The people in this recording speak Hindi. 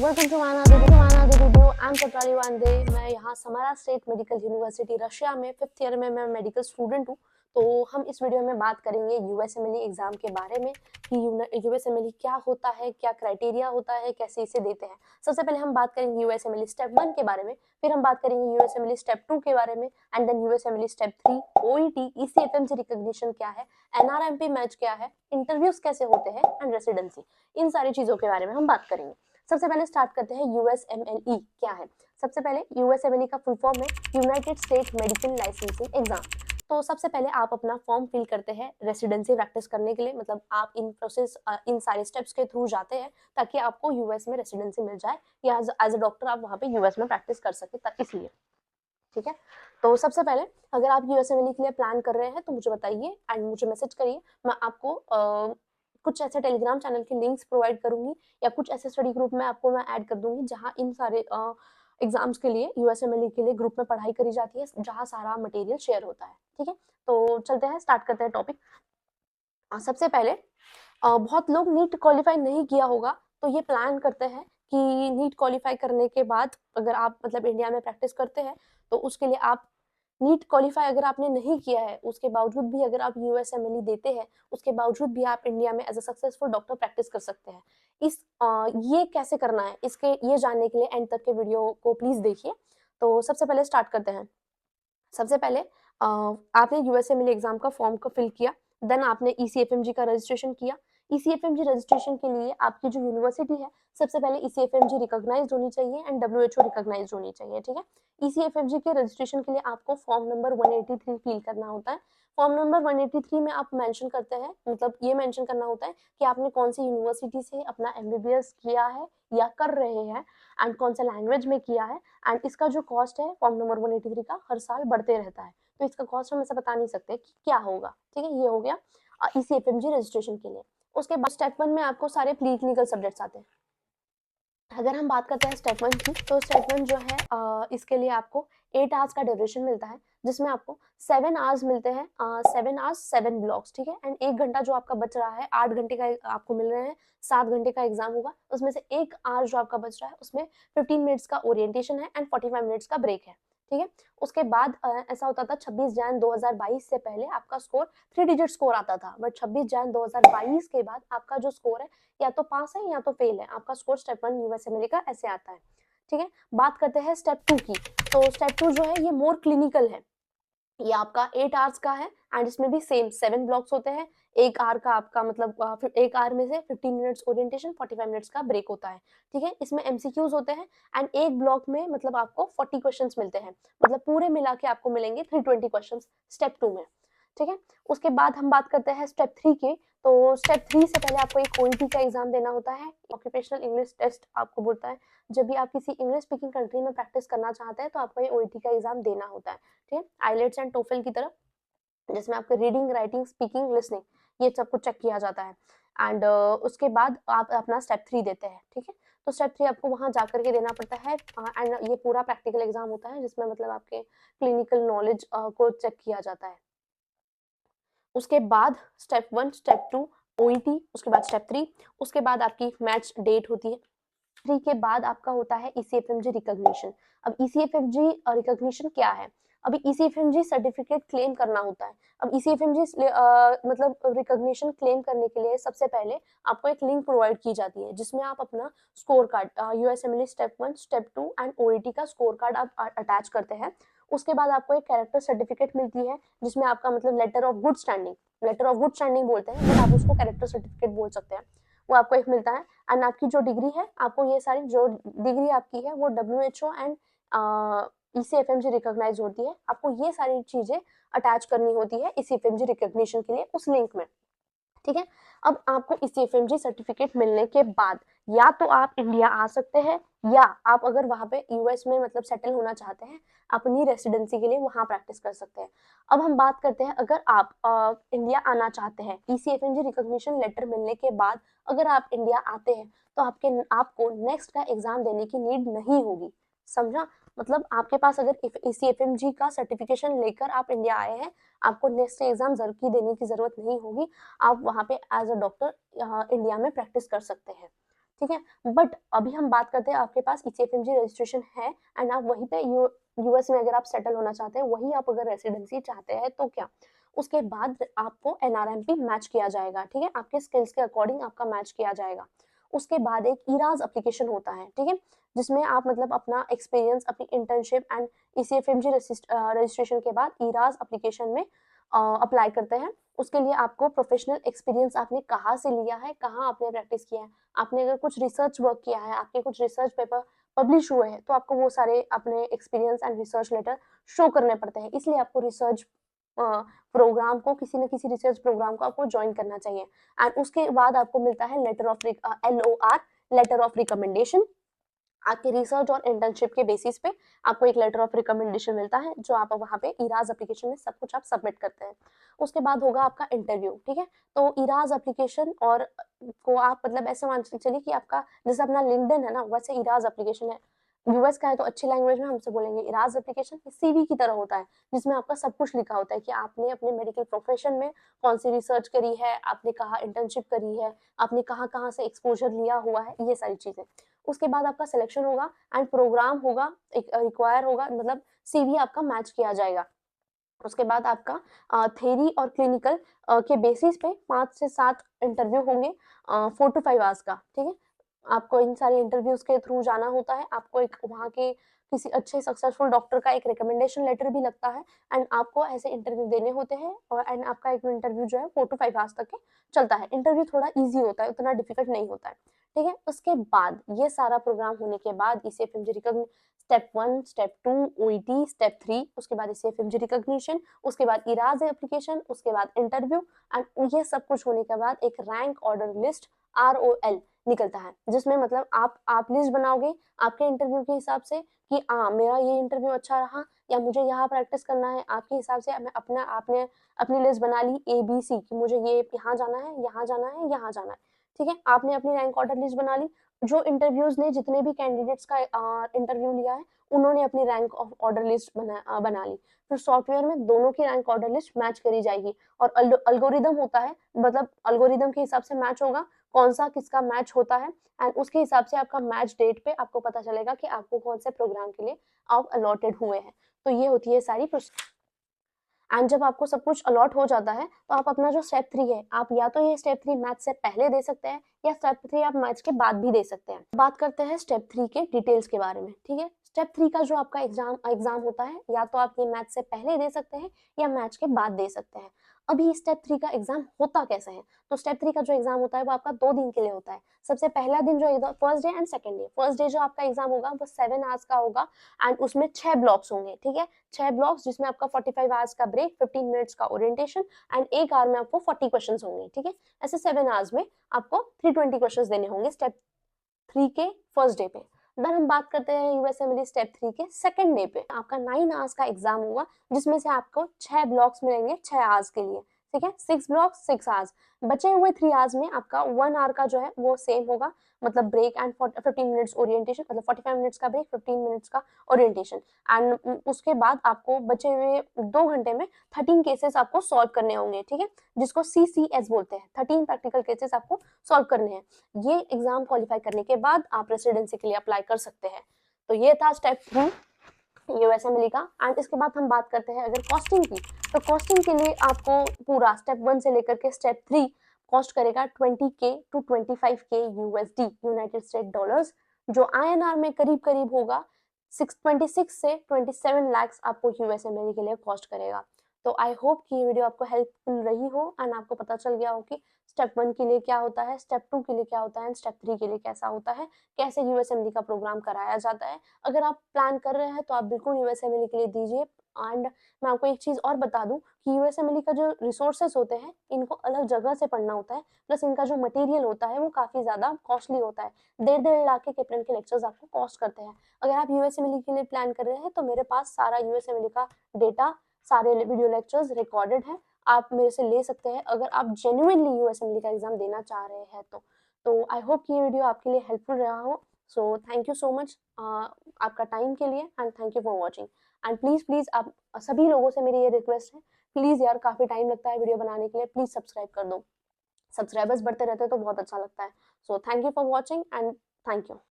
वेलकम टू माना वीडियो। आई एम चैप्टर वांदे। मैं यहाँ Samara state medical university Russia में 5th ईयर में मैं मेडिकल स्टूडेंट हूँ। तो हम इस वीडियो में बात करेंगे यूएसएमएलई एग्जाम के बारे में कि यूएसएमएलई क्या होता है, क्या क्राइटेरिया होता है, कैसे इसे देते हैं। सबसे पहले हम बात करेंगे यूएसएमएलई स्टेप 1 के बारे में, फिर हम बात करेंगे यूएसएमएलई स्टेप 2 के बारे में, and then USMLE step 3, OET, ECFMG recognition क्या है, एनआरएमपी मैच क्या है, इंटरव्यूज कैसे होते हैं, एंड रेसिडेंसी। इन सारी चीजों के बारे में हम बात करेंगे। सबसे पहले स्टार्ट करते हैं यूएसएमएलई क्या है। सबसे पहले यूएसएमएलई का फुल फॉर्म है United state medical licensing exam. तो सबसे पहले आप अपना फॉर्म फिल करते हैं रेसिडेंसी प्रैक्टिस करने के लिए, मतलब आप इन सारे स्टेप्स के थ्रू जाते हैं ताकि आपको यूएस में रेसिडेंसी मिल जाए या एज अ डॉक्टर आप वहाँ पे यूएस में प्रैक्टिस कर सके, इसलिए। ठीक है, तो सबसे पहले अगर आप यूएसएमएलई के लिए प्लान कर रहे हैं तो मुझे बताइए एंड मुझे मैसेज करिए। मैं आपको कुछ ऐसे टेलीग्राम चैनल के लिंक्स प्रोवाइड करूंगी या कुछ ऐसे स्टडी ग्रुप में आपको मैं ऐड कर दूंगी जहाँ इन सारे एग्जाम्स के लिए, यूएसएमएलई के लिए ग्रुप में पढ़ाई करी जाती है, जहाँ सारा मटेरियल शेयर होता है। ठीक है, तो चलते हैं, स्टार्ट करते हैं टॉपिक। सबसे पहले बहुत लोग नीट क्वालिफाई नहीं किया होगा, तो ये प्लान करते हैं कि नीट क्वालिफाई करने के बाद अगर आप मतलब इंडिया में प्रैक्टिस करते हैं तो उसके लिए आप नीट क्वालिफाई अगर आपने नहीं किया है, उसके बावजूद भी अगर आप यूएसएमएलई देते हैं, उसके बावजूद भी आप इंडिया में as a successful doctor practice कर सकते हैं। ये कैसे करना है, इसके ये जानने के लिए एंड तक के वीडियो को प्लीज देखिए। तो सबसे पहले स्टार्ट करते हैं। सबसे पहले आपने यूएसएमएलई एग्जाम का फॉर्म को फिल किया, देन आपने ईसीएफएमजी का रजिस्ट्रेशन किया। ईसीएफएमजी रजिस्ट्रेशन के लिए आपकी जो यूनिवर्सिटी है, सबसे पहले ईसीएफएमजी रिकॉग्नाइज्ड होनी चाहिए एंड डब्ल्यूएचओ रिकॉग्नाइज्ड होनी चाहिए। ठीक है, ईसीएफएमजी के रजिस्ट्रेशन के लिए आपको फॉर्म नंबर 183 फिल करना होता है। फॉर्म नंबर 183 में आप मेंशन करते हैं, मतलब ये मेंशन करना होता है कि आपने कौन सी यूनिवर्सिटी से अपना एमबीबीएस किया है या कर रहे हैं, एंड कौन सा लैंग्वेज में किया है, एंड इसका जो कॉस्ट है फॉर्म नंबर 183 का हर साल बढ़ते रहता है, तो इसका कॉस्ट हम ऐसे बता नहीं सकते कि क्या होगा। ठीक है, ये हो गया ईसीएफएमजी रजिस्ट्रेशन के लिए। उसके बाद स्टेप 1 में आपको सारे प्री क्लिनिकल सब्जेक्ट्स आते हैं। अगर हम बात करते हैं स्टेप 1 की, तो स्टेप 1 जो है इसके लिए आपको 8 आवर्स का ड्यूरेशन मिलता है, जिसमें आपको 7 आवर्स मिलते हैं, 7 आवर्स 7 ब्लॉक्स। ठीक है, एंड 1 घंटा जो आपका बच रहा है, 8 घंटे का आपको मिल रहे हैं, 7 घंटे का एग्जाम होगा, उसमें से 1 आवर जो आपका बच रहा है उसमें 15 मिनट्स का ओरिएंटेशन है एंड 45 मिनट्स का ब्रेक है। ठीक है, उसके बाद ऐसा होता था 26 जैन 2022 से पहले आपका स्कोर 3 डिजिट स्कोर आता था, बट 26 जैन 2022 के बाद आपका जो स्कोर है या तो पास है या तो फेल है, आपका स्कोर स्टेप 1 यूएसएमएलई का ऐसे आता है। ठीक है, बात करते हैं स्टेप 2 की। तो स्टेप 2 जो है ये मोर क्लिनिकल है, ये आपका 8 आवर्स का है एंड इसमें भी सेम 7 ब्लॉक्स होते हैं। 1 आवर का आपका मतलब 1 आवर में से 15 मिनट्स ओरिएंटेशन, 45 मिनट्स का ब्रेक होता है। ठीक है, इसमें एमसीक्यूज होते हैं एंड एक ब्लॉक में मतलब आपको 40 क्वेश्चंस मिलते हैं, मतलब पूरे मिला के आपको मिलेंगे 320 क्वेश्चंस स्टेप 2 में। ठीक है, उसके बाद हम बात करते हैं स्टेप 3 की। तो स्टेप 3 से पहले आपको एक ओईटी का एग्जाम देना होता है, ऑक्यूपेशनल इंग्लिश टेस्ट आपको बोलता है। जब भी आप किसी इंग्लिश स्पीकिंग कंट्री में प्रैक्टिस करना चाहते हैं तो आपको ये ओईटी का एग्जाम देना होता है। ठीक है, आइलेट्स एंड टोफल की तरह, जिसमें आपके रीडिंग, राइटिंग, स्पीकिंग, लिसनिंग ये सब कुछ चेक किया जाता है। एंड उसके बाद आप अपना स्टेप 3 देते हैं। ठीक है, तो स्टेप 3 आपको वहां जाकर के देना पड़ता है एंड ये पूरा प्रैक्टिकल एग्जाम होता है, जिसमें मतलब आपके क्लिनिकल नॉलेज को चेक किया जाता है। उसके बाद स्टेप 1, स्टेप 2 ओईटी, उसके बाद स्टेप 3, उसके बाद आपकी मैच डेट होती है। 3 के बाद आपका होता है ईसीएफएमजी रिकॉग्निशन। अब ईसीएफएमजी रिकॉग्निशन क्या है? अभी ईसीएफएमजी सर्टिफिकेट क्लेम करना होता है। अब ईसीएफएमजी मतलब रिकॉग्निशन क्लेम करने के लिए सबसे पहले आपको एक लिंक प्रोवाइड की जाती है, जिसमें आप अपना score card, USMLE step 1, step 2 and OET का स्कोर कार्ड आप अटैच करते हैं। उसके बाद आपको एक कैरेक्टर सर्टिफिकेट मिलती है, जिसमें आपका मतलब letter of good standing, letter of good standing बोलते हैं, बट आप उसको कैरेक्टर सर्टिफिकेट बोल सकते हैं, वो आपको एक मिलता है। एंड आपकी जो डिग्री है, आपको ये सारी जो डिग्री आपकी है वो डब्ल्यूएचओ एंड ईसीएफएमजी रिकॉग्नाइज होती है, आपको ये सारी चीजें अटैच करनी होती है ईसीएफएमजी रिकॉग्निशन के लिए उस लिंक में। ठीक है, अब आपको ईसीएफएमजी सर्टिफिकेट मिलने के बाद या तो आप इंडिया आ सकते हैं, या आप अगर वहां पे यूएस में मतलब सेटल होना चाहते हैं अपनी रेसिडेंसी के लिए, वहां प्रैक्टिस कर सकते हैं। अब हम बात करते हैं, अगर आप इंडिया आना चाहते हैं, ईसीएफएमजी रिकॉग्निशन लेटर मिलने के बाद अगर आप इंडिया आते हैं तो आपको नेक्स्ट का एग्जाम देने की नीड नहीं होगी। समझा, मतलब आपके पास अगर ईसीएफएमजी का सर्टिफिकेशन लेकर आप इंडिया आए हैं, आपको नेक्स्ट एग्जाम की देने की जरूरत नहीं होगी, आप वहां पे एज अ डॉक्टर इंडिया में प्रैक्टिस कर सकते हैं। ठीक है। बट अभी हम बात करते हैं, आपके पास ECFMG रजिस्ट्रेशन है एंड आप वहीं पे यूएस में अगर आप सेटल होना चाहते हैं, वहीं आप अगर रेसिडेंसी चाहते हैं तो क्या, उसके बाद आपको NRMP मैच किया जाएगा, ठीक है, आपके स्किल्स के अकॉर्डिंग आपका मैच किया जाएगा। उसके बाद एक इराज एप्लीकेशन होता है, ठीक है, जिसमें आप मतलब अपना एक्सपीरियंस, अपनी इंटर्नशिप एंड ECFMG रजिस्ट्रेशन के बाद इराज एप्लीकेशन में अप्लाई करते हैं। उसके लिए आपको प्रोफेशनल एक्सपीरियंस आपने कहाँ से लिया है, कहाँ आपने प्रैक्टिस किया है, आपने अगर कुछ रिसर्च वर्क किया है, आपके कुछ रिसर्च पेपर पब्लिश हुए हैं, तो आपको वो सारे अपने experience and research letter show करने पड़ते हैं। इसलिए आपको रिसर्च प्रोग्राम को, किसी न किसी रिसर्च प्रोग्राम को आपको ज्वाइन करना चाहिए। एंड उसके बाद आपको मिलता है letter of LOR, letter of recommendation. आपके रिसर्च और इंटर्नशिप के बेसिस पे आपको एक लेटर ऑफ रिकमेंडेशन मिलता है, जो आप वहाँ पे इराज एप्लीकेशन में सब कुछ आप सबमिट करते हैं। उसके बाद होगा आपका इंटरव्यू, ठीक है। तो इराज एप्लीकेशन और को आप मतलब ऐसे मान चलिए कि आपका जैसे अपना लिंक्डइन है ना, वैसे इराज एप्लीकेशन है। यूएस का है तो अच्छी लैंग्वेज में हमसे बोलेंगे इराज एप्लीकेशन CV की तरह होता है, जिसमें आपका सब कुछ लिखा होता है कि आपने अपने मेडिकल प्रोफेशन में कौन सी रिसर्च करी है, आपने कहाँ इंटर्नशिप करी है, आपने कहाँ कहाँ से एक्सपोजर लिया हुआ है, ये सारी चीजें। उसके बाद आपका सिलेक्शन होगा एंड प्रोग्राम होगा, एक रिक्वायर होगा, मतलब CV आपका मैच किया जाएगा। उसके बाद आपका थ्योरी और क्लिनिकल के बेसिस पे 5 से 7 इंटरव्यू होंगे 4 to 5 आवर्स का, ठीक है। आपको इन सारे इंटरव्यूज के थ्रू जाना होता है, आपको एक वहाँ के किसी अच्छे सक्सेसफुल डॉक्टर का एक रिकमेंडेशन लेटर भी लगता है एंड आपको ऐसे इंटरव्यू देने होते हैं। और एंड आपका एक इंटरव्यू जो है 4 to 5 आवर्स तक के चलता है। इंटरव्यू थोड़ा ईजी होता है, उतना डिफिकल्ट नहीं होता है, ठीक है। उसके बाद ये सारा प्रोग्राम होने के बाद ECFMG recognition step 1, step 2 OET, step 3, उसके बाद ECFMG रिकॉग्निशन, उसके बाद इराज एप्लीकेशन, उसके बाद इंटरव्यू एंड ये सब कुछ होने के बाद एक रैंक ऑर्डर लिस्ट ROL निकलता है, जिसमें मतलब आप लिस्ट बनाओगे आपके इंटरव्यू के हिसाब से कि मेरा ये इंटरव्यू अच्छा रहा या मुझे यहाँ प्रैक्टिस करना है। आपके हिसाब से मैं अपना आपने अपनी लिस्ट बना ली ABC कि मुझे ये यहाँ जाना है, यहाँ जाना है, यहाँ जाना है, ठीक है। आपने अपनी रैंक ऑर्डर लिस्ट बना ली। जो इंटरव्यूज ने जितने भी कैंडिडेट्स का इंटरव्यू लिया है, उन्होंने अपनी रैंक ऑर्डर लिस्ट बना ली। फिर सॉफ्टवेयर में दोनों की रैंक ऑर्डर लिस्ट मैच करी जाएगी और अल्गोरिदम होता है, मतलब अल्गोरिदम के हिसाब से मैच होगा कौन सा किसका मैच होता है एंड उसके हिसाब से आपका मैच डेट पे आपको पता चलेगा कि आपको कौन से प्रोग्राम के लिए आप अलॉटेड हुए हैं। तो ये होती है सारी एंड जब आपको सब कुछ अलॉट हो जाता है, तो आप अपना जो स्टेप 3 है, आप या तो ये स्टेप 3 मैथ से पहले दे सकते हैं या स्टेप 3 आप मैथ्स के बाद भी दे सकते हैं। बात करते हैं स्टेप 3 के डिटेल्स के बारे में, ठीक है। स्टेप 3 का जो आपका एग्जाम होता है, या तो आप ये मैथ से पहले दे सकते हैं या मैथ्स के बाद दे सकते हैं। अभी स्टेप 3 का एग्जाम होता कैसे है, तो स्टेप 3 का जो एग्जाम होता है वो आपका 2 दिन के लिए होता है। सबसे पहला दिन जो first day and second day, first day जो आपका एग्जाम होगा वो 7 आवर्स का होगा एंड उसमें 6 ब्लॉक्स होंगे, ठीक है। 6 ब्लॉक्स, जिसमें आपका 45 आवर्स का ब्रेक, 15 मिनट्स का ओरिएंटेशन एंड 1 आवर में आपको 40 क्वेश्चंस होंगे, ठीक है। ऐसे 7 आवर्स में आपको 320 क्वेश्चंस देने होंगे स्टेप 3 के फर्स्ट डे पे। देन हम बात करते हैं यूएसएमएल स्टेप 3 के सेकंड डे पे। आपका 9 आवर्स का एग्जाम होगा, जिसमें से आपको 6 ब्लॉक्स मिलेंगे 6 आवर्स के लिए, ठीक है। 6 ब्लॉक्स 6 आवर्स। बचे हुए 3 आवर्स में आपका 1 आवर का जो है वो सेम होगा, मतलब ब्रेक एंड 15 मिनट्स ओरिएंटेशन, मतलब 45 मिनट्स का ब्रेक, 15 मिनट्स का ओरिएंटेशन एंड उसके बाद आपको बचे हुए 2 घंटे में 13 केसेस आपको सॉल्व करने होंगे, ठीक है, जिसको CCS बोलते हैं। 13 प्रैक्टिकल केसेस आपको सॉल्व करने हैं। ये एग्जाम क्वालिफाई करने के बाद आप रेसिडेंसी के लिए अप्लाई कर सकते हैं। तो ये था स्टेप 3 यूएसएमएल का। एंड इसके बाद हम बात करते हैं अगर कॉस्टिंग की, तो कॉस्टिंग के लिए आपको पूरा स्टेप 1 से लेकर के स्टेप 3 कॉस्ट करेगा 20K to 25K USD, United state dollars, जो INR में करीब करीब होगा 26 से 27 लाख आपको यूएसएमएल के लिए कॉस्ट करेगा। तो आई होप कि ये वीडियो आपको हेल्पफुल रही हो एंड आपको पता चल गया हो कि स्टेप 1 के लिए क्या होता है, स्टेप 2 के लिए क्या होता है एंड स्टेप 3 के लिए कैसा होता है, कैसे यूएसएमएल का प्रोग्राम कराया जाता है। अगर आप प्लान कर रहे हैं तो आप बिल्कुल यूएसएमएल के लिए दीजिए। एंड मैं आपको एक चीज़ और बता दूं कि यूएसएमएल का जो रिसोर्सेज होते हैं, इनको अलग जगह से पढ़ना होता है, प्लस इनका जो मटेरियल होता है वो काफ़ी ज़्यादा कॉस्टली होता है। 1.5 लाख के कैप्टन के लेक्चर्स आपको कॉस्ट करते हैं। अगर आप यूएसएमएल के लिए प्लान कर रहे हैं तो मेरे पास सारा यूएसएमएल का डेटा, सारे वीडियो लेक्चर्स रिकॉर्डेड है, आप मेरे से ले सकते हैं अगर आप जेन्युइनली यूएसएमएल का एग्जाम देना चाह रहे हैं तो आई होप कि ये वीडियो आपके लिए हेल्पफुल रहा हो। So thank you so much आपका टाइम के लिए and thank you for watching. And please आप सभी लोगों से मेरी ये रिक्वेस्ट है, प्लीज़ यार, काफ़ी टाइम लगता है वीडियो बनाने के लिए, प्लीज़ सब्सक्राइब कर दो। सब्सक्राइबर्स बढ़ते रहते हैं तो बहुत अच्छा लगता है। So thank you for watching and thank you.